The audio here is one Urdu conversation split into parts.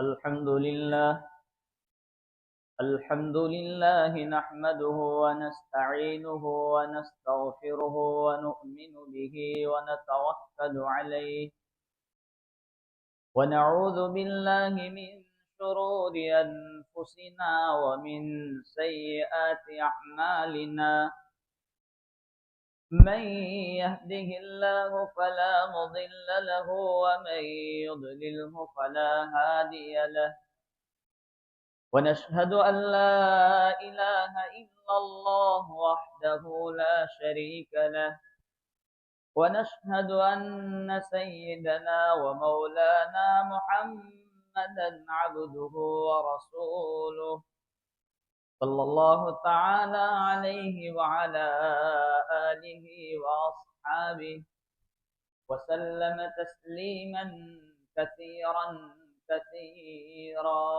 الحمد لله نحمده ونستعينه ونستغفره ونؤمن به ونتوكل عليه ونعوذ بالله من شرور أنفسنا ومن سيئات أعمالنا من يهده الله فلا مضل له ومن يضلله فلا هادي له ونشهد أن لا إله إلا الله وحده لا شريك له ونشهد أن سيدنا ومولانا محمدا عبده ورسوله صلى الله تعالى عليه وعلى آله وأصحابه وسلم تسليما كثيرا كثيرا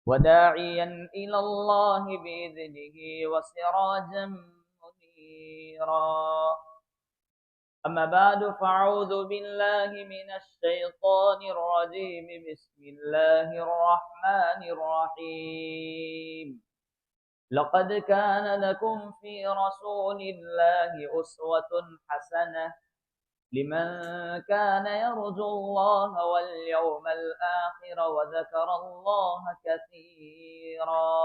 وداعيا إلى الله بإذنه وسراجا منيرا أما بعد فأعوذ بالله من الشيطان الرجيم بسم الله الرحمن الرحيم لقد كان لكم في رسول الله أسوة حسنة لمن كان يرجو الله واليوم الآخر وذكر الله كثيرا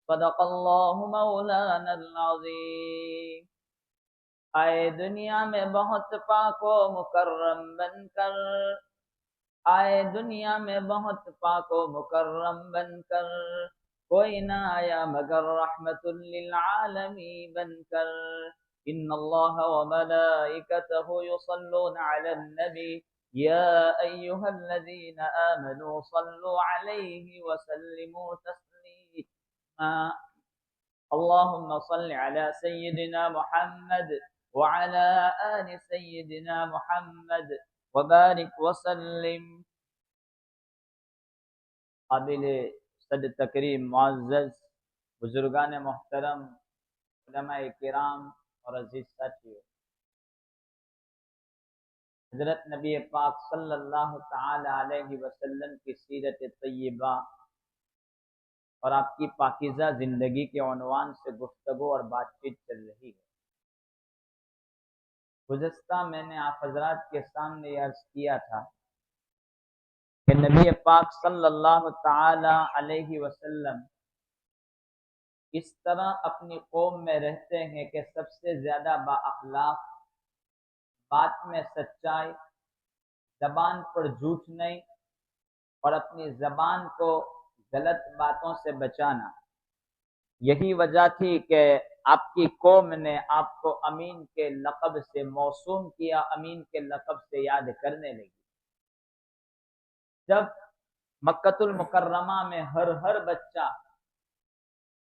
صدق الله مولانا العظيم آئے دنیا میں بہت پاک و مکرم بن کر آئے دنیا میں بہت پاک و مکرم بن کر کوئی نہ آیا مگر رحمت للعالمین بن کر ان اللہ وملائکتہ یصلون علی النبی یا ایہا الذین آمنوا صلوا علیہ وسلموا تسلیما اللہم صل علی سیدنا محمد وعلى آل سيدنا محمد وبارك وسلم. قابل صد تکریم معزز بزرگان محترم علماء کرام اور عزیز ساتھیو، حضرت نبی پاک صلی اللہ تعالی علیہ وسلم کی سیرت طیبہ اور آپ کی پاکیزہ زندگی کے عنوان سے گفتگو اور بات چیت چل رہی ہے. گزشتہ میں نے آپ حضرات کے سامنے یہ عرض کیا تھا کہ نبی پاک صلی اللہ تعالی علیہ وسلم اس طرح اپنی قوم میں رہتے ہیں کہ سب سے زیادہ با اخلاق، بات میں سچائی، زبان پر جھوٹ نہیں اور اپنی زبان کو غلط باتوں سے بچانا. یہی وجہ تھی کہ آپ کی قوم نے آپ کو امین کے لقب سے موسوم کیا، امین کے لقب سے یاد کرنے لگی. جب مکۃ المکرمہ میں ہر بچہ،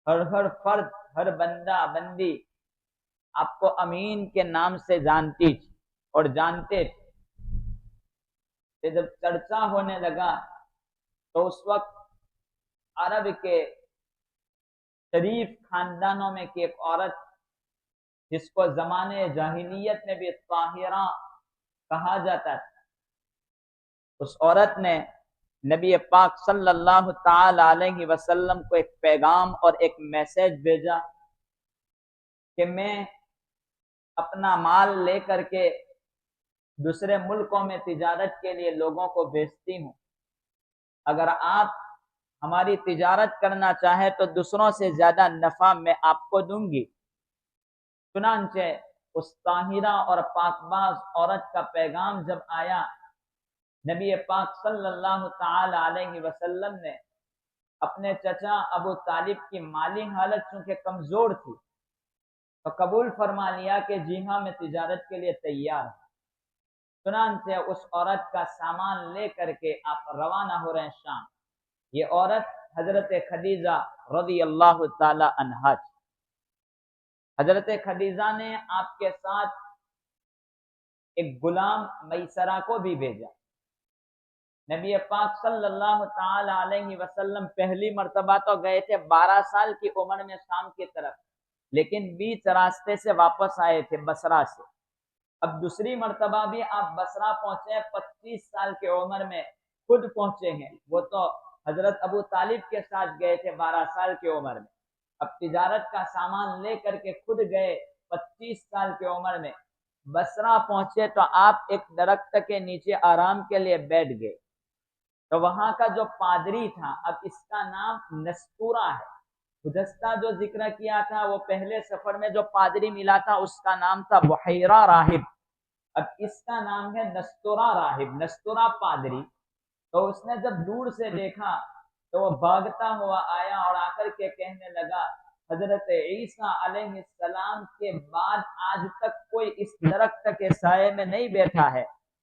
ہر فرد، ہر بندہ بندی آپ کو امین کے نام سے جانتی تھی اور جانتے تھے کہ جب چرچا ہونے لگا تو اس وقت عرب کے شریف خاندانوں میں کی ایک عورت جس کو زمانے جاہلیت میں بھی طاہرہ کہا جاتا تھا، اس عورت نے نبی پاک صلی اللہ تعالی علیہ وسلم کو ایک پیغام اور ایک میسج بھیجا کہ میں اپنا مال لے کر کے دوسرے ملکوں میں تجارت کے لیے لوگوں کو بھیجتی ہوں، اگر آپ ہماری تجارت کرنا چاہے تو دوسروں سے زیادہ نفع میں آپ کو دوں گی. چنانچہ اس طاہرہ اور پاک باز عورت کا پیغام جب آیا، نبی پاک صلی اللہ تعالی علیہ وسلم نے اپنے چچا ابو طالب کی مالی حالت چونکہ کمزور تھی تو قبول فرما لیا کہ جی ہاں میں تجارت کے لیے تیار ہوں. چنانچہ اس عورت کا سامان لے کر کے آپ روانہ ہو رہے ہیں شام. یہ عورت حضرت خدیجہ رضی اللہ تعالی عنہا تھی. حضرت خدیجہ نے آپ کے ساتھ ایک غلام میسرہ کو بھی بھیجا. نبی پاک صلی اللہ تعالی علیہ وسلم پہلی مرتبہ تو گئے تھے 12 سال کی عمر میں شام کی طرف، لیکن بیچ راستے سے واپس آئے تھے بصرہ سے. اب دوسری مرتبہ بھی آپ بصرہ پہنچے 25 سال کی عمر میں خود پہنچے ہیں. وہ تو حضرت ابو طالب کے ساتھ گئے تھے 12 سال کی عمر میں. اب تجارت کا سامان لے کر کے خود گئے 25 سال کی عمر میں. بصرہ پہنچے تو آپ ایک درخت کے نیچے آرام کے لیے بیٹھ گئے. تو وہاں کا جو پادری تھا، اب اس کا نام نستورہ ہے. گزشتہ جو ذکر کیا تھا وہ پہلے سفر میں جو پادری ملا تھا اس کا نام تھا بحیرہ راہب. اب اس کا نام ہے نستورہ راہب، نستورہ پادری. تو اس نے جب دور سے دیکھا تو وہ بھاگتا ہوا آیا اور آ کر کے کہنے لگا حضرت عیسیٰ علیہ السلام کے بعد آج تک کوئی اس درخت کے سائے میں نہیں بیٹھا ہے.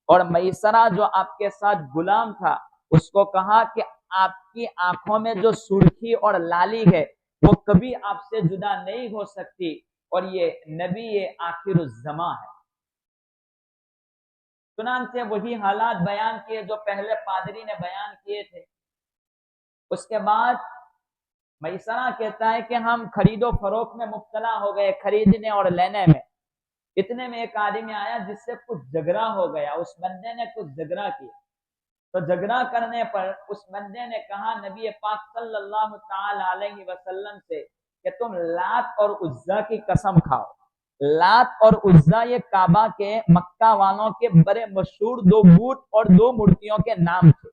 اور میسرہ جو آپ کے ساتھ غلام تھا اس کو کہا کہ آپ کی آنکھوں میں جو سرخی اور لالی ہے وہ کبھی آپ سے جدا نہیں ہو سکتی، اور یہ نبی آخر الزمان ہے. چنانچہ وہی حالات بیان کیے جو پہلے پادری نے بیان کیے تھے. اس کے بعد میسرہ کہتا ہے کہ ہم خرید و فروخت میں مبتلا ہو گئے، خریدنے اور لینے میں. اتنے میں ایک آدمی آیا جس سے کچھ جھگڑا ہو گیا. اس بندے نے کچھ جھگڑا کیا تو جھگڑا کرنے پر اس بندے نے کہا نبی پاک صلی اللہ تعالی علیہ وسلم سے کہ تم لات اور عزا کی قسم کھاؤ. لات اور عزا یہ کعبہ کے مکہ والوں کے بڑے مشہور دو بت اور دو مورتیوں کے نام تھے.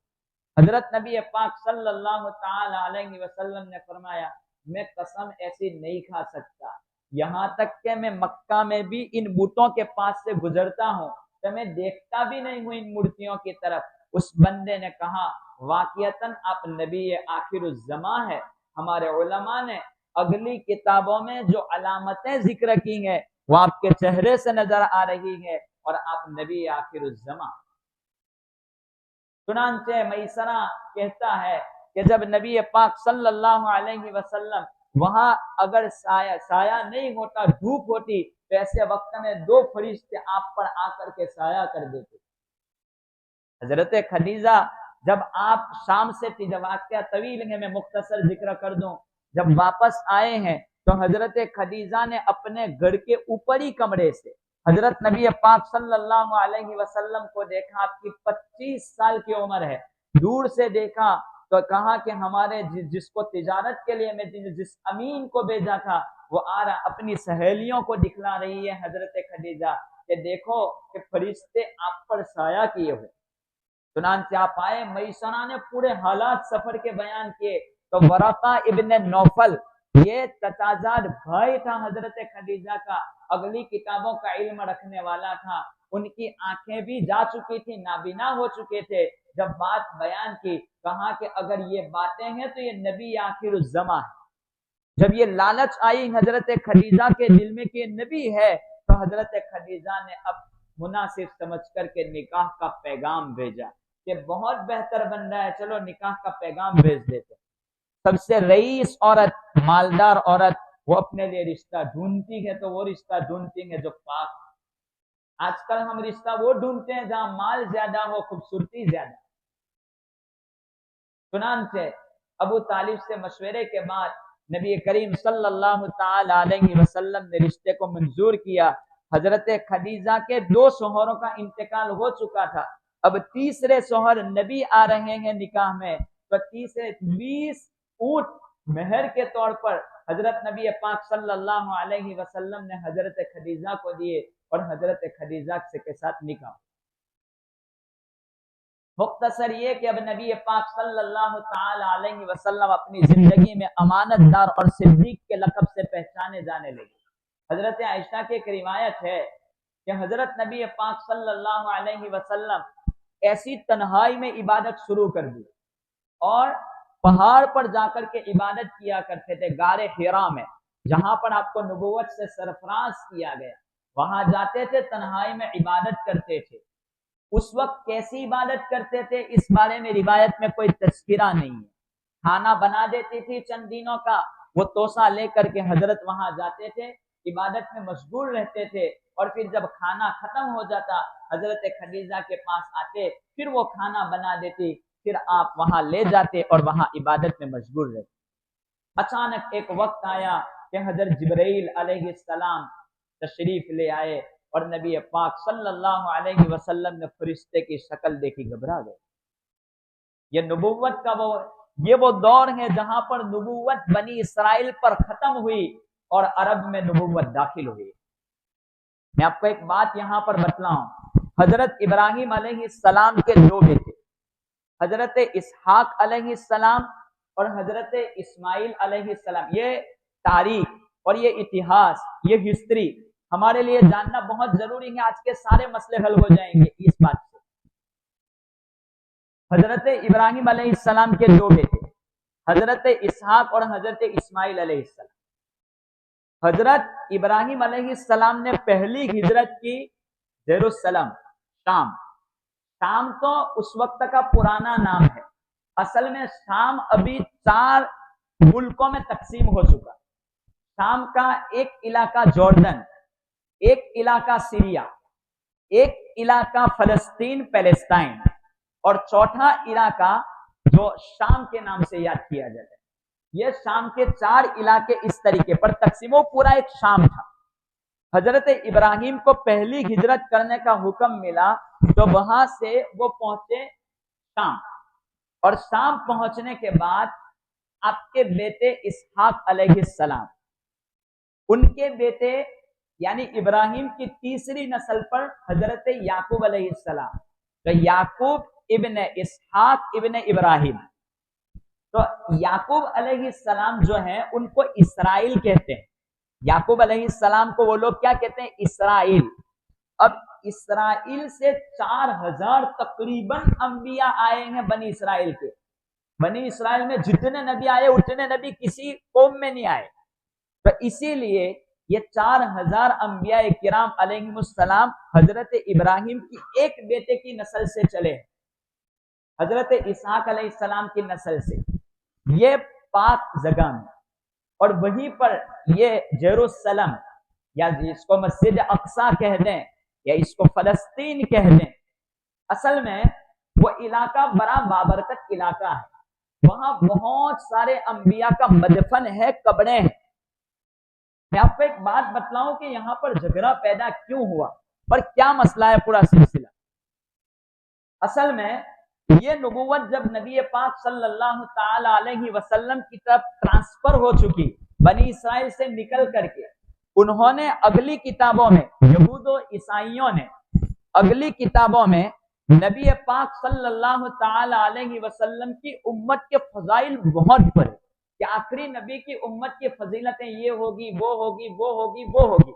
حضرت نبی پاک صلی اللہ تعالی علیہ وسلم نے فرمایا میں قسم ایسی نہیں کھا سکتا، یہاں تک کہ میں مکہ میں بھی ان بتوں کے پاس سے گزرتا ہوں تو میں دیکھتا بھی نہیں ہوں ان مورتیوں کی طرف. اس بندے نے کہا واقعتاً آپ نبی آخر الزمان ہے. ہمارے علماء نے اگلی کتابوں میں جو علامتیں ذکر کی ہیں وہ آپ کے چہرے سے نظر آ رہی ہے اور آپ نبی آخر الزمان. چنانچہ میسرہ کہتا ہے کہ جب نبی پاک صلی اللہ علیہ وسلم وہاں اگر سایہ نہیں ہوتا، دھوپ ہوتی تو ایسے وقت میں دو فرشتے آپ پر آ کر کے سایہ کر دیتے. حضرت خدیجہ جب آپ شام سے واقعہ طویل ہے میں مختصر ذکر کر دوں، جب واپس آئے ہیں تو حضرت خدیجہ نے اپنے گھر کے اوپری کمرے سے حضرت نبی پاک صلی اللہ علیہ وسلم کو دیکھا. آپ کی 25 سال کی عمر ہے. دور سے دیکھا تو کہا کہ ہمارے جس کو تجارت کے لیے میں جس امین کو بھیجا تھا وہ آ رہا، اپنی سہیلیوں کو دکھلا رہی ہے حضرت خدیجہ کہ دیکھو کہ فرشتے آپ پر سایہ کیے ہوئے. چنانچہ آپ آئے. میسرہ نے پورے حالات سفر کے بیان کیے تو ورقہ ابن نوفل یہ چچازاد بھائی تھا حضرت خدیجہ کا، اگلی کتابوں کا علم رکھنے والا تھا. ان کی آنکھیں بھی جا چکی تھی، نابینا ہو چکے تھے. جب بات بیان کی کہا کہ اگر یہ باتیں ہیں تو یہ نبی آخر الزمان ہے. جب یہ لالچ آئی حضرت خدیجہ کے دل میں کہ یہ نبی ہے تو حضرت خدیجہ نے اب مناسب سمجھ کر کے نکاح کا پیغام بھیجا کہ بہت بہتر بندہ ہے، چلو نکاح کا پیغام بھیج دیتے. سب سے رئیس عورت، مالدار عورت، وہ اپنے لیے رشتہ ڈھونڈتی ہے تو وہ رشتہ ڈھونڈتی ہے جو پاک. آج کل ہم رشتہ وہ ڈھونڈتے ہیں جہاں مال زیادہ ہو، خوبصورتی زیادہ. چنانچہ ابو طالب سے مشورے کے بعد نبی کریم صلی اللہ تعالی علیہ وسلم نے رشتے کو منظور کیا. حضرت خدیجہ کے 2 شوہروں کا انتقال ہو چکا تھا. اب تیسرے شوہر نبی آ رہے ہیں نکاح میں تو تیسرے 20 اونٹ مہر کے طور پر حضرت نبی پاک صلی اللہ علیہ وسلم نے حضرت خدیجہ کو دیے اور حضرت خدیجہ کے ساتھ نکاح. مختصر یہ کہ اب نبی پاک صلی اللہ تعالی علیہ وسلم اپنی زندگی میں امانت دار اور صدیق کے لقب سے پہچانے جانے لگے. حضرت عائشہ کی ایک روایت ہے کہ حضرت نبی پاک صلی اللہ علیہ وسلم ایسی تنہائی میں عبادت شروع کر دی اور پہاڑ پر جا کر کے عبادت کیا کرتے تھے. غار حرا میں جہاں پر آپ کو نبوت سے سرفراز کیا گیا، وہاں جاتے تھے، تنہائی میں عبادت کرتے تھے. اس وقت کیسی عبادت کرتے تھے اس بارے میں روایت میں کوئی تذکرہ نہیں ہے. کھانا بنا دیتی تھی چند دنوں کا، وہ توسا لے کر کے حضرت وہاں جاتے تھے، عبادت میں مشغول رہتے تھے، اور پھر جب کھانا ختم ہو جاتا حضرت خدیجہ کے پاس آتے، پھر وہ کھانا بنا دیتی، پھر آپ وہاں لے جاتے اور وہاں عبادت میں مشغول رہتے. اچانک ایک وقت آیا کہ حضرت جبرائیل علیہ السلام تشریف لے آئے اور نبی پاک صلی اللہ علیہ وسلم نے فرشتے کی شکل دیکھی، گھبرا گئے. یہ نبوت کا وہ دور ہے جہاں پر نبوت بنی اسرائیل پر ختم ہوئی اور عرب میں نبوت داخل ہوئی۔ میں آپ کو ایک بات یہاں پر بتلاؤں، حضرت ابراہیم علیہ السلام کے دو بیٹے، حضرت اسحاق علیہ السلام اور حضرت اسماعیل علیہ السلام، یہ تاریخ اور یہ اتہاس، یہ ہسٹری ہمارے لیے جاننا بہت ضروری ہے۔ آج کے سارے مسئلے حل ہو جائیں گے اس بات سے۔ حضرت ابراہیم علیہ السلام کے دو بیٹے، حضرت اسحاق اور حضرت اسماعیل علیہ السلام۔ حضرت ابراہیم علیہ السلام نے پہلی ہجرت کی یروشلم، شام۔ شام تو اس وقت کا پرانا نام ہے، اصل میں شام ابھی 4 ملکوں میں تقسیم ہو چکا۔ شام کا ایک علاقہ جوردن، ایک علاقہ سیریا، ایک علاقہ فلسطین پیلسٹائن، اور چوتھا علاقہ جو شام کے نام سے یاد کیا جاتا ہے۔ یہ شام کے 4 علاقے اس طریقے پر تقسیم، وہ پورا ایک شام تھا۔ حضرت ابراہیم کو پہلی ہجرت کرنے کا حکم ملا تو وہاں سے وہ پہنچے شام، اور شام پہنچنے کے بعد آپ کے بیٹے اسحاق علیہ السلام، ان کے بیٹے یعنی ابراہیم کی تیسری نسل پر حضرت یعقوب علیہ السلام، تو یعقوب ابن اسحاق ابن ابراہیم، تو یعقوب علیہ السلام جو ہیں ان کو اسرائیل کہتے ہیں۔ یعقوب علیہ السلام کو وہ لوگ کیا کہتے ہیں؟ اسرائیل۔ اب اسرائیل سے 4000 تقریباً انبیاء آئے ہیں بنی اسرائیل کے۔ بنی اسرائیل میں جتنے نبی آئے اتنے نبی کسی قوم میں نہیں آئے، تو اسی لیے یہ 4000 انبیاء کرام علیہ السلام حضرت ابراہیم کی ایک بیٹے کی نسل سے چلے ہیں، حضرت اسحاق علیہ السلام کی نسل سے۔ یہ پاک جگہ میں، اور وہیں پر یہ یروشلم، یا اس کو مسجد اقصی کہہ دیں یا اس کو فلسطین کہہ دیں، اصل میں وہ علاقہ بڑا بابرکت علاقہ ہے، وہاں بہت سارے انبیاء کا مدفن ہے، قبریں ہیں۔ میں آپ کو ایک بات بتلاؤں کہ یہاں پر جھگڑا پیدا کیوں ہوا اور کیا مسئلہ ہے پورا سلسلہ۔ اصل میں یہ نبوت جب نبی پاک صلی اللہ تعالی علیہ وسلم کی طرف ٹرانسفر ہو چکی بنی اسرائیل سے نکل کر کے، انہوں نے اگلی کتابوں میں، یہود و عیسائیوں نے اگلی کتابوں میں نبی پاک صلی اللہ تعالی علیہ وسلم کی امت کے فضائل بہت پڑھے کہ آخری نبی کی امت کی فضیلتیں یہ ہوگی، وہ ہوگی، وہ ہوگی، وہ ہوگی۔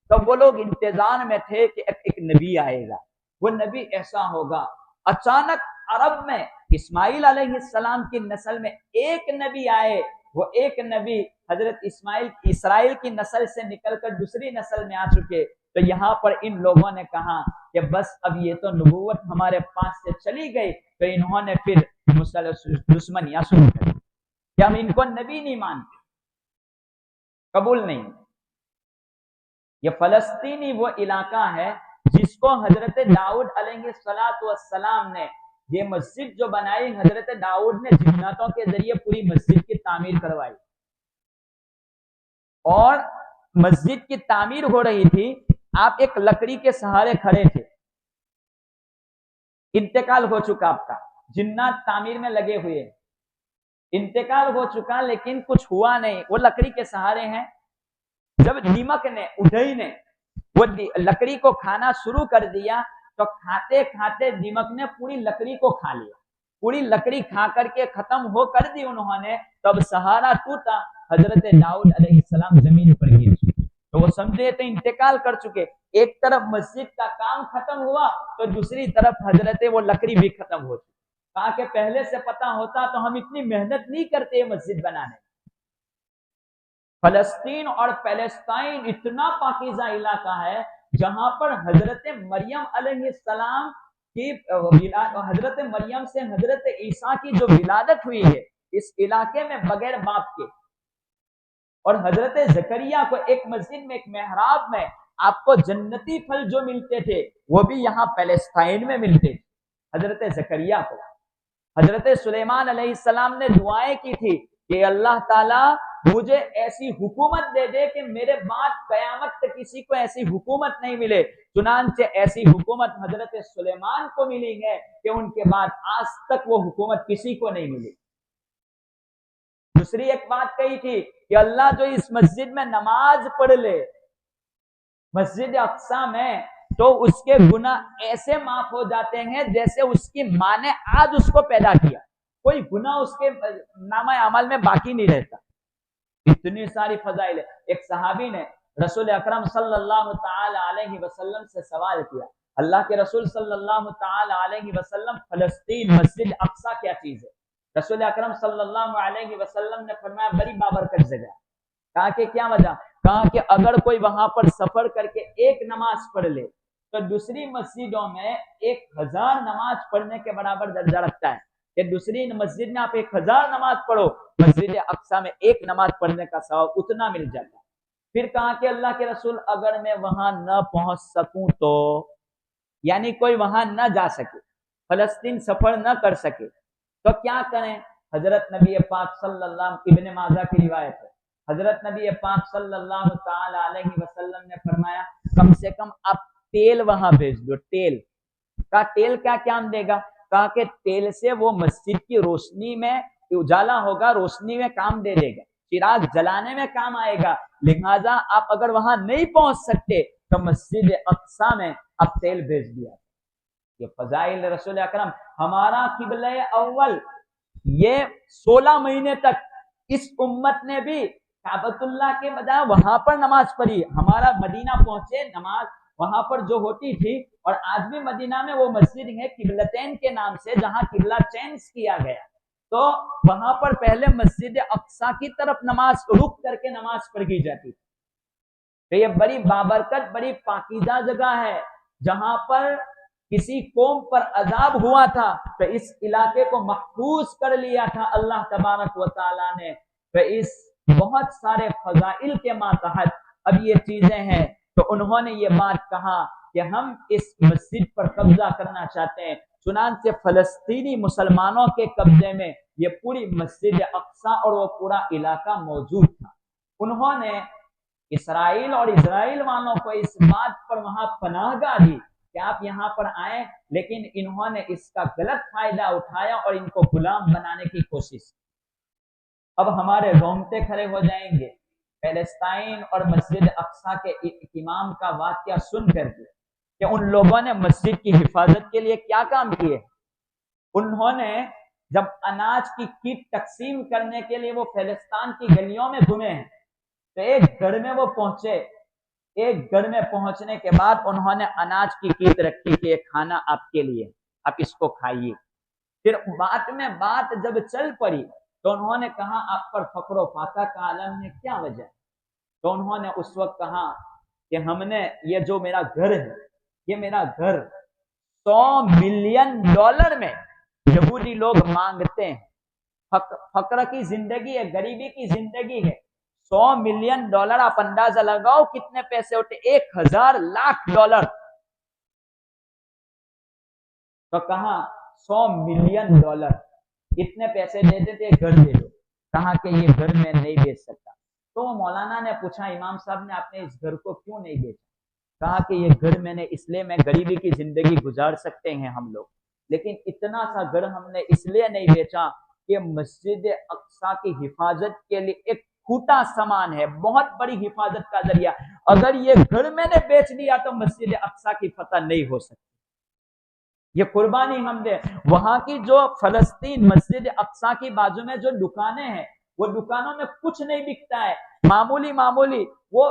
تو وہ لوگ انتظار میں تھے کہ ایک نبی آئے گا، وہ نبی ایسا ہوگا۔ اچانک عرب میں اسماعیل علیہ السلام کی نسل میں ایک نبی آئے، وہ ایک نبی حضرت اسرائیل کی نسل سے نکل کر دوسری نسل میں آ چکے۔ تو یہاں پر ان لوگوں نے کہا کہ بس اب یہ تو نبوت ہمارے پاس سے چلی گئی، تو انہوں نے پھر دشمنیاں شروع کر دی کہ ہم ان کو نبی نہیں مانتے، قبول نہیں۔ یہ فلسطینی وہ علاقہ ہے جس کو حضرت داؤد علیہ السلام نے، یہ مسجد جو بنائی حضرت داؤد نے جناتوں کے ذریعے پوری مسجد کی تعمیر کروائی، اور مسجد کی تعمیر ہو رہی تھی، آپ ایک لکڑی کے سہارے کھڑے تھے، انتقال ہو چکا آپ کا، جنات تعمیر میں لگے ہوئے، انتقال ہو چکا لیکن کچھ ہوا نہیں، وہ لکڑی کے سہارے ہیں۔ جب دیمک نے، اڈئی نے وہ لکڑی کو کھانا شروع کر دیا تو کھاتے کھاتے دیمک نے پوری لکڑی کو کھا لیا، پوری لکڑی کھا کر کے ختم ہو کر دی انہوں نے، تب سہارا ٹوٹا، حضرت داؤد علیہ السلام زمین پر گر چکے، تو وہ سمجھے تو انتقال کر چکے۔ ایک طرف مسجد کا کام ختم ہوا تو دوسری طرف حضرت وہ لکڑی بھی ختم ہو چکی۔ کہا کہ پہلے سے پتا ہوتا تو ہم اتنی محنت نہیں کرتے مسجد بنانے۔ فلسطین اور پیلسٹائن اتنا پاکیزہ علاقہ ہے جہاں پر حضرت مریم علیہ السلام کی حضرت مریم سے حضرت عیسیٰ کی جو ولادت ہوئی ہے اس علاقے میں بغیر باپ کے، اور حضرت زکریا کو ایک مسجد میں، ایک محراب میں آپ کو جنتی پھل جو ملتے تھے وہ بھی یہاں پیلسٹائن میں ملتے تھے۔ حضرت زکریا کو حضرت سلیمان علیہ السلام نے دعائیں کی تھی کہ اللہ تعالیٰ مجھے ایسی حکومت دے دے کہ میرے بعد قیامت تک کسی کو ایسی حکومت نہیں ملے۔ چنانچہ ایسی حکومت حضرت سلیمان کو ملی ہے کہ ان کے بعد آج تک وہ حکومت کسی کو نہیں ملی۔ دوسری ایک بات کہی تھی کہ اللہ جو اس مسجد میں نماز پڑھ لے مسجد اقصی میں، تو اس کے گناہ ایسے معاف ہو جاتے ہیں جیسے اس کی ماں نے آج اس کو پیدا کیا، کوئی گناہ اس کے نامہ عمل میں باقی نہیں رہتا۔ اتنی ساری فضائل ہے۔ ایک صحابی نے رسول اکرم صلی اللہ تعالی علیہ وسلم سے سوال کیا، اللہ کے رسول صلی اللہ تعالی علیہ وسلم، فلسطین مسجد اقصی کیا چیز ہے؟ رسول اکرم صلی اللہ علیہ وسلم نے فرمایا بڑی بابرکت جگہ۔ کہا کہ کیا وجہ؟ کہا کہ اگر کوئی وہاں پر سفر کر کے ایک نماز پڑھ لے تو دوسری مسجدوں میں 1000 نماز پڑھنے کے برابر درجہ رکھتا ہے، کہ دوسری مسجد میں آپ 1000 نماز پڑھو، مسجد اقصی میں ایک نماز پڑھنے کا ثواب اتنا مل جاتا ہے۔ پھر کہا کہ اللہ کے رسول اگر میں وہاں نہ پہنچ سکوں تو، یعنی کوئی وہاں نہ جا سکے، فلسطین سفر نہ کر سکے، تو کیا کریں؟ حضرت نبی پاک صلی اللہ، ابن ماجہ کی روایت ہے، حضرت نبی پاک صلی اللہ تعالی علیہ وسلم نے فرمایا کم سے کم آپ تیل وہاں بھیج دو۔ تیل کا تیل کیا کام دے گا؟ کہا کہ تیل سے وہ مسجد کی روشنی میں اجالا ہوگا، روشنی میں کام دے دے گا، چراغ جلانے میں کام آئے گا۔ لہذا آپ اگر وہاں نہیں پہنچ سکتے تو مسجد اقصی میں آپ تیل بھیج دیا۔ یہ فضائل رسول اکرم۔ ہمارا قبلہ اول، یہ 16 مہینے تک اس امت نے بھی کعبۃ اللہ کے بجائے وہاں پر نماز پڑھی۔ ہمارا مدینہ پہنچے، نماز وہاں پر جو ہوتی تھی، اور آج بھی مدینہ میں وہ مسجد ہے قبلتین کے نام سے، جہاں قبلہ چینج کیا گیا، تو وہاں پر پہلے مسجد اقصی کی طرف نماز رک کر کے نماز پڑھی جاتی تھی۔ تو یہ بڑی بابرکت، بڑی پاکیزہ جگہ ہے، جہاں پر کسی قوم پر عذاب ہوا تھا تو اس علاقے کو محفوظ کر لیا تھا اللہ تبارک و تعالیٰ نے۔ تو اس بہت سارے فضائل کے ماتحت اب یہ چیزیں ہیں، تو انہوں نے یہ بات کہا کہ ہم اس مسجد پر قبضہ کرنا چاہتے ہیں۔ چنانچہ فلسطینی مسلمانوں کے قبضے میں یہ پوری مسجد اقصی اور وہ پورا علاقہ موجود تھا۔ انہوں نے اسرائیل اور اسرائیل والوں کو اس بات پر وہاں پناہ گاہ دی کہ آپ یہاں پر آئیں، لیکن انہوں نے اس کا غلط فائدہ اٹھایا اور ان کو غلام بنانے کی کوشش کی۔ اب ہمارے رونگٹے کھڑے ہو جائیں گے فلسطین اور مسجد اقصی کے اہتمام کا واقعہ سن کر کے کہ ان لوگوں نے مسجد کی حفاظت کے لیے کیا کام کیے۔ انہوں نے جب اناج کی کٹ تقسیم کرنے کے لیے وہ فلسطین کی گلیوں میں گھومے ہیں، تو ایک گھر میں وہ پہنچے، ایک گھر میں پہنچنے کے بعد انہوں نے اناج کی کیٹ رکھی کہ یہ کھانا آپ کے لیے، آپ اس کو کھائیے۔ پھر بات میں بات جب چل پڑی تو انہوں نے کہا آپ پر فقر و فاقہ کا عالم ہے، کیا وجہ؟ تو انہوں نے اس وقت کہا کہ ہم نے یہ جو میرا گھر ہے، یہ میرا گھر $100 ملین میں یہودی لوگ مانگتے ہیں۔ فقر کی زندگی ہے، غریبی کی زندگی ہے۔ $100 ملین آپ اندازہ لگاؤ کتنے پیسے ہوتے، $1000 لاکھ۔ تو کہا $100 ملین اتنے پیسے دیتے تھے، گھر دے دو۔ کہا کہ یہ گھر میں نہیں بیچ سکتا۔ تو مولانا نے پوچھا امام صاحب نے آپ نے اس گھر کو کیوں نہیں بیچا؟ کہا کہ یہ گھر میں نے اس لیے، میں غریبی کی زندگی گزار سکتے ہیں ہم لوگ، لیکن اتنا سا گھر ہم نے اس لیے نہیں بیچا کہ مسجد اقصی کی حفاظت کے لیے ایک کھوٹا سامان ہے، بہت بڑی حفاظت کا ذریعہ۔ اگر یہ گھر میں نے بیچ دیا تو مسجد اقصی کی فتح نہیں ہو سکتی۔ یہ قربانی ہم دے۔ وہاں کی جو فلسطین مسجد اقصی کی بازو میں جو دکانیں ہیں، وہ دکانوں میں کچھ نہیں بکتا ہے، معمولی وہ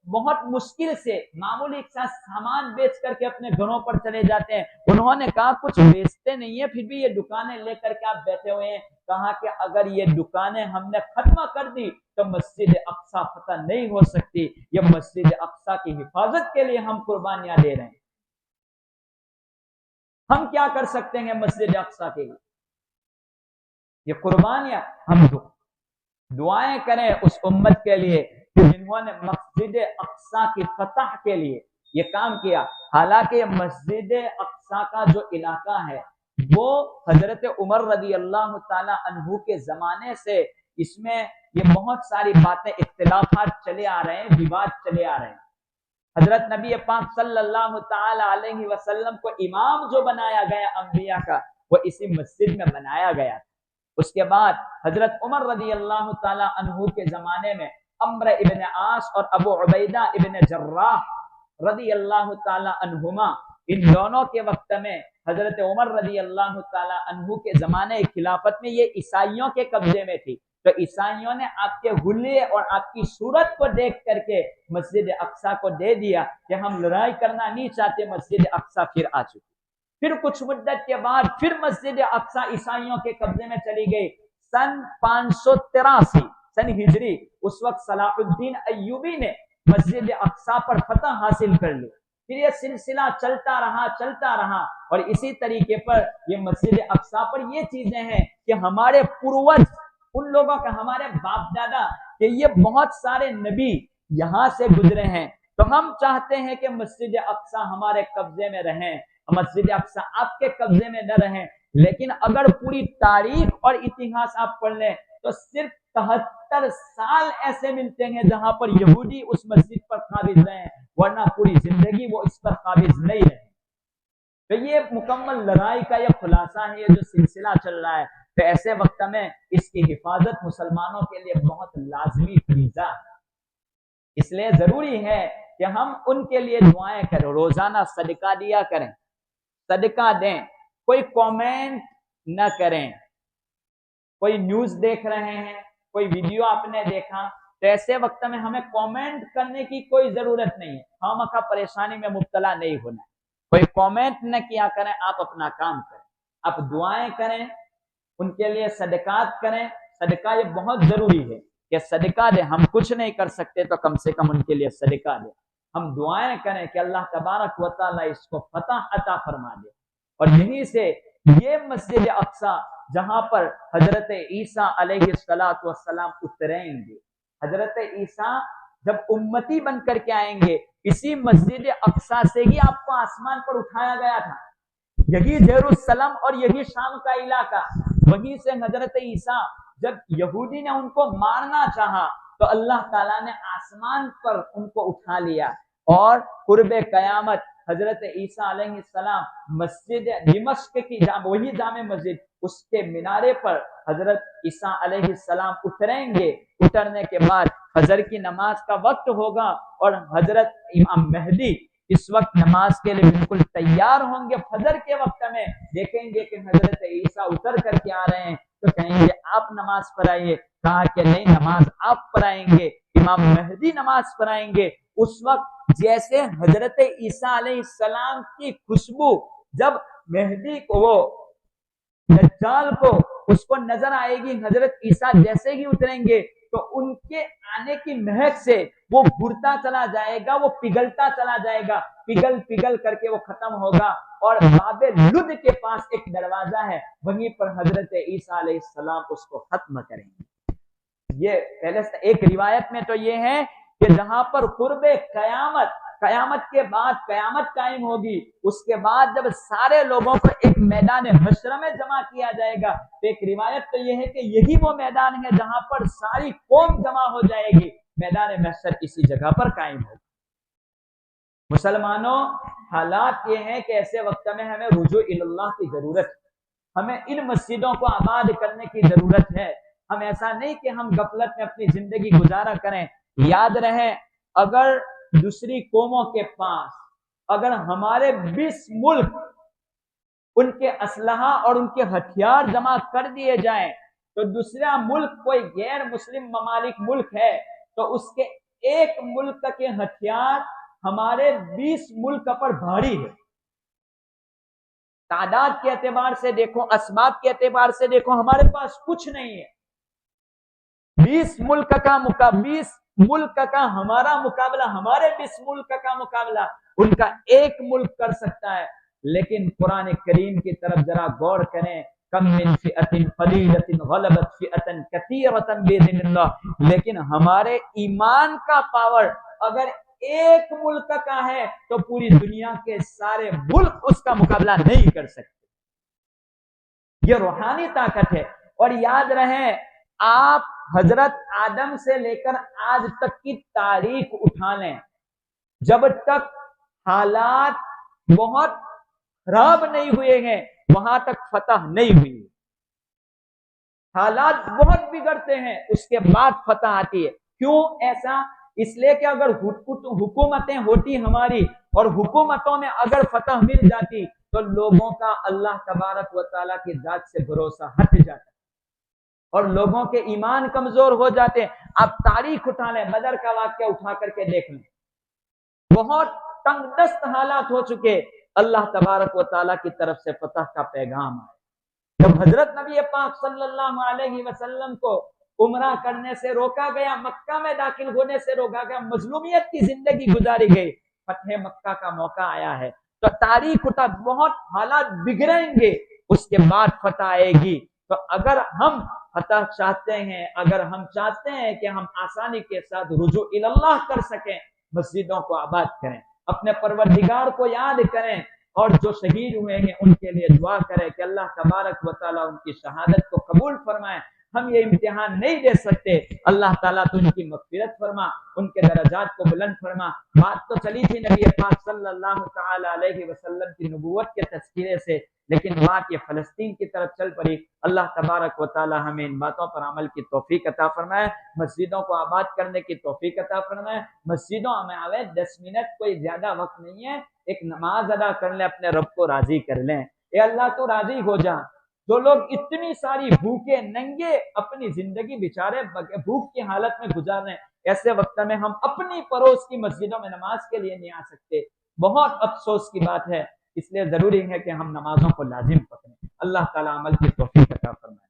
بہت مشکل سے معمولی سامان بیچ کر کے اپنے گھروں پر چلے جاتے ہیں۔ انہوں نے کہا کچھ بیچتے نہیں ہیں، پھر بھی یہ دکانیں لے کر کے آپ بیٹھے ہوئے ہیں۔ کہا کہ اگر یہ دکانیں ہم نے ختم کر دی تو مسجد اقصی فتح نہیں ہو سکتی۔ یہ مسجد اقصی کی حفاظت کے لیے ہم قربانیاں دے رہے ہیں۔ ہم کیا کر سکتے ہیں مسجد اقصی کے لیے؟ یہ قربانیاں، ہم دعائیں کریں اس امت کے لیے جنہوں نے مسجد اقصی کی فتح کے لیے یہ کام کیا۔ حالانکہ مسجد اقصی کا جو علاقہ ہے وہ حضرت عمر رضی اللہ تعالی عنہ کے زمانے سے اس میں یہ بہت ساری باتیں، اختلافات چلے آ رہے ہیں، وواد چلے آ رہے ہیں۔ حضرت نبی پاک صلی اللہ تعالی علیہ وسلم کو امام جو بنایا گیا انبیاء کا، وہ اسی مسجد میں بنایا گیا تھا۔ اس کے بعد حضرت عمر رضی اللہ تعالی عنہ کے زمانے میں عمرو ابن عاص اور ابو عبیدہ ابن جراح رضی اللہ تعالی عنہما، ان دونوں کے وقت میں حضرت عمر رضی اللہ تعالی عنہ کے زمانے خلافت میں یہ عیسائیوں کے قبضے میں تھی، تو عیسائیوں نے آپ کے حلیے اور آپ کی صورت کو دیکھ کر کے مسجد اقصی کو دے دیا کہ ہم لڑائی کرنا نہیں چاہتے، مسجد اقصی پھر آ چکی۔ پھر کچھ مدت کے بعد پھر مسجد اقصی عیسائیوں کے قبضے میں چلی گئی۔ سن 583 سن ہجری، اس وقت صلاح الدین ایوبی نے مسجد اقصی پر فتح حاصل کر لی۔ پھر یہ سلسلہ چلتا رہا اور اسی طریقے پر یہ مسجد اقصی پر یہ چیزیں ہیں کہ ہمارے پروج، ان لوگوں کا، ہمارے باپ دادا، کہ یہ بہت سارے نبی یہاں سے گزرے ہیں، تو ہم چاہتے ہیں کہ مسجد اقصی ہمارے قبضے میں رہیں، مسجد اقصی آپ کے قبضے میں نہ رہیں۔ لیکن اگر پوری تاریخ اور اتہاس آپ پڑھ لیں تو صرف 73 سال ایسے ملتے ہیں جہاں پر یہودی اس مسجد پر قابض رہے ہیں، ورنہ پوری زندگی وہ اس پر قابض نہیں رہے۔ تو یہ مکمل لڑائی کا یہ خلاصہ ہے، یہ جو سلسلہ چل رہا ہے، تو ایسے وقت میں اس کی حفاظت مسلمانوں کے لیے بہت لازمی فریضہ ہے۔ اس لیے ضروری ہے کہ ہم ان کے لیے دعائیں کریں، روزانہ صدقہ دیا کریں، صدقہ دیں، کوئی کامنٹ نہ کریں۔ کوئی نیوز دیکھ رہے ہیں، کوئی ویڈیو آپ نے دیکھا، تو ایسے وقت میں ہمیں کامنٹ کرنے کی کوئی ضرورت نہیں ہے، خامخواہ پریشانی میں مبتلا نہیں ہونا ہے۔ کوئی کامنٹ نہ کیا کریں، آپ اپنا کام کریں، آپ دعائیں کریں، ان کے لیے صدقات کریں۔ صدقہ یہ بہت ضروری ہے کہ صدقہ دیں، ہم کچھ نہیں کر سکتے تو کم سے کم ان کے لیے صدقہ دیں، ہم دعائیں کریں کہ اللہ تبارک و تعالی اس کو فتح عطا فرما دے۔ اور یہیں سے یہ مسجد اقصی جہاں پر حضرت عیسیٰ علیہ السلام اتریں گے، حضرت عیسیٰ جب امتی بن کر کے آئیں گے، اسی مسجد اقصی سے ہی آپ کو آسمان پر اٹھایا گیا تھا۔ یہی جیروسلم اور یہی شام کا علاقہ، وہیں سے حضرت عیسیٰ، جب یہودی نے ان کو مارنا چاہا تو اللہ تعالیٰ نے آسمان پر ان کو اٹھا لیا، اور قرب قیامت حضرت عیسیٰ علیہ السلام مسجد دمشق کی وہی جامع مسجد، اس کے مینارے پر حضرت عیسیٰ علیہ السلام اتریں گے۔ اترنے کے بعد فجر کی نماز کا وقت ہوگا، اور حضرت امام مہدی اس وقت نماز کے لیے بالکل تیار ہوں گے۔ فجر کے وقت میں دیکھیں گے کہ حضرت عیسیٰ اتر کر کے آ رہے ہیں، تو کہیں گے آپ نماز پڑھائیے، کہا کہ نہیں، نماز آپ پڑھائیں گے، امام مہدی نماز پڑھائیں گے۔ اس وقت جیسے حضرت عیسیٰ علیہ السلام کی خوشبو جب مہدی کو، وہ دجال کو، اس کو نظر آئے گی، حضرت عیسیٰ جیسے ہی اتریں گے تو ان کے آنے کی مہک سے وہ بڑھتا چلا جائے گا، وہ پگھلتا چلا جائے گا، پگھل کر کے وہ ختم ہوگا، اور باب لد کے پاس ایک دروازہ ہے، وہیں پر حضرت عیسیٰ علیہ السلام اس کو ختم کریں گے۔ یہ پہلے سے ایک روایت میں تو یہ ہے کہ جہاں پر قرب قیامت کے بعد قیامت قائم ہوگی، اس کے بعد جب سارے لوگوں کو ایک میدان حشر میں جمع کیا جائے گا، تو ایک روایت تو یہ ہے کہ یہی وہ میدان ہے جہاں پر ساری قوم جمع ہو جائے گی، میدان محشر اسی جگہ پر قائم ہوگا۔ مسلمانوں، حالات یہ ہیں کہ ایسے وقت میں ہمیں رجوع اللہ کی ضرورت ہے، ہمیں ان مسجدوں کو آباد کرنے کی ضرورت ہے۔ ہم ایسا نہیں کہ ہم غفلت میں اپنی زندگی گزارا کریں۔ یاد رہے، اگر دوسری قوموں کے پاس، اگر ہمارے 20 ملک ان کے اسلحہ اور ان کے ہتھیار جمع کر دیے جائیں، تو دوسرا ملک کوئی غیر مسلم ممالک ملک ہے تو اس کے ایک ملک کے ہتھیار ہمارے 20 ملک پر بھاری ہے۔ تعداد کے اعتبار سے دیکھو، اسباب کے اعتبار سے دیکھو، ہمارے پاس کچھ نہیں ہے۔ 20 ملک کا ہمارا مقابلہ، ہمارے 20 ملک کا مقابلہ ان کا ایک ملک کر سکتا ہے۔ لیکن قرآن کریم کی طرف ذرا غور کریں، کم من فئۃ قلیلۃ غلبت فئۃ کثیرۃ باذن اللہ۔ لیکن ہمارے ایمان کا پاور اگر ایک ملک کا ہے تو پوری دنیا کے سارے ملک اس کا مقابلہ نہیں کر سکتے۔ یہ روحانی طاقت ہے۔ اور یاد رہے، آپ حضرت آدم سے لے کر آج تک کی تاریخ اٹھا لیں، جب تک حالات بہت خراب نہیں ہوئے ہیں وہاں تک فتح نہیں ہوئی۔ حالات بہت بگڑتے ہیں اس کے بعد فتح آتی ہے۔ کیوں ایسا؟ اس لیے کہ اگر حکومتیں ہوتی ہماری اور حکومتوں میں اگر فتح مل جاتی تو لوگوں کا اللہ تبارک و تعالیٰ کی ذات سے بھروسہ ہٹ جاتا اور لوگوں کے ایمان کمزور ہو جاتے۔ آپ تاریخ اٹھا لیں، بدر کا واقعہ اٹھا کر کے دیکھ لیں، بہت تنگ دست حالات ہو چکے، اللہ تبارک و تعالیٰ کی طرف سے فتح کا پیغام آیا۔ جب حضرت نبی پاک صلی اللہ علیہ وسلم کو عمرہ کرنے سے روکا گیا، مکہ میں داخل ہونے سے روکا گیا، مظلومیت کی زندگی گزاری گئی، فتح مکہ کا موقع آیا ہے، تو تاریخ اٹھا، بہت حالات بگڑیں گے اس کے بعد فتح آئے گی۔ تو اگر ہم فتح چاہتے ہیں، اگر ہم چاہتے ہیں کہ ہم آسانی کے ساتھ رجوع اللہ کر سکیں، مسجدوں کو آباد کریں، اپنے پروردگار کو یاد کریں، اور جو شہید ہوئے ہیں ان کے لیے دعا کریں کہ اللہ تبارک و تعالیٰ ان کی شہادت کو قبول فرمائے۔ ہم یہ امتحان نہیں دے سکتے، اللہ تعالیٰ تو ان کی مغفرت فرما، ان کے درجات کو بلند فرما۔ بات تو چلی تھی نبی پاک صلی اللہ تعالی علیہ وسلم کی نبوت کے تذکرے سے، لیکن بات یہ فلسطین کی طرف چل پڑی۔ اللہ تبارک و تعالیٰ ہمیں ان باتوں پر عمل کی توفیق عطا فرمائے، مسجدوں کو آباد کرنے کی توفیق عطا فرمائے۔ مسجدوں میں آوے 10 منٹ کوئی زیادہ وقت نہیں ہے، ایک نماز ادا کر لیں، اپنے رب کو راضی کر لیں، اے اللہ تو راضی ہو جا۔ جو لوگ اتنی ساری بھوکے ننگے اپنی زندگی بیچارے بھوک کی حالت میں گزار رہے ہیں، ایسے وقت میں ہم اپنی پڑوس کی مسجدوں میں نماز کے لیے نہیں آ سکتے، بہت افسوس کی بات ہے۔ اس لیے ضروری ہے کہ ہم نمازوں کو لازم پکڑیں۔ اللہ تعالیٰ عمل کی توفیق عطا فرمائے۔